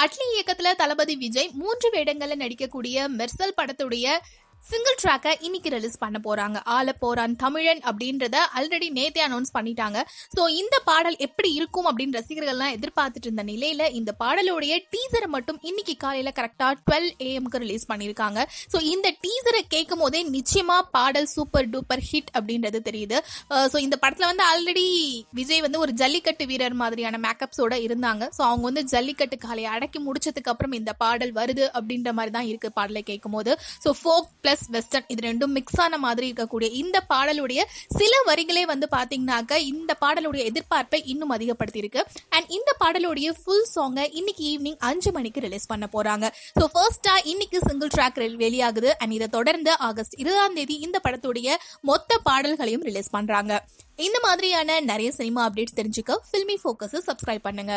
அட்லி இயக்கத்துல தளபதி விஜய் 3 வேடங்கள்ல நடிக்கக்கூடிய மெர்சல் படத்துடைய சிங்கிள் ட்ராக்கை இன்னைக்கு ரிலீஸ் பண்ண போறாங்க. ஆள போறான் தமிழன் அப்படின்றத ஆல்ரெடி நேத்தே அனௌன்ஸ் பண்ணிட்டாங்க. சோ இந்த பாடல் எப்படி இருக்கும் அப்படின்னு ரசிகர்கள்லாம் எதிர்பார்த்துட்டு இருந்த நிலையில இந்த பாடலுடைய டீசரை மட்டும் இன்னைக்கு காலையில கரெக்டா 12 AM ரிலீஸ் பண்ணிருக்காங்க. சோ இந்த டீசரை கேட்கும் போதே நிச்சயமா பாடல் சூப்பர் டூப்பர் ஹிட் அப்படின்றது தெரியுது. சோ இந்த படத்துல ஆல்ரெடி விஜய் ஒரு ஜல்லிக்கட்டு வீரர் மாதிரியான மேக்கப்ஸோட இருந்தாங்க. சோ அவங்க ஜல்லிக்கட்டு காலையை அடக்கி முடிச்சதுக்கு அப்புறம் இந்த பாடல் வருது அப்படின்ற மாதிரி தான் இருக்கு பாடலை கேட்கும் போது. சோ ஃபோக் பிளஸ் வெஸ்டர்ன் இது ரெண்டும் மிக்ஸ் ஆன மாதிரி இருக்கக்கூடிய இந்த பாடலுடைய சில வரிகளே பாத்தீங்கன்னாக்க இந்த பாடலுடைய எதிர்பார்ப்பை இன்னும் அதிகப்படுத்தி இருக்கு. அண்ட் இந்த பாடலுடைய ஃபுல் சாங்கை இன்னைக்கு ஈவினிங் 5 மணிக்கு ரிலீஸ் பண்ண போறாங்க. சோ ஃபர்ஸ்டா இன்னைக்கு சிங்கிள் ட்ராக் வெளியாகுது. அண்ட் இதை தொடர்ந்து ஆகஸ்ட் 20 இந்த படத்துடைய மொத்த பாடல்களையும் ரிலீஸ் பண்றாங்க. இந்த மாதிரியான நிறைய சினிமா அப்டேட்ஸ் தெரிஞ்சுக்க ஃபில்மி ஃபோக்கஸ் சப்ஸ்கிரைப் பண்ணுங்க.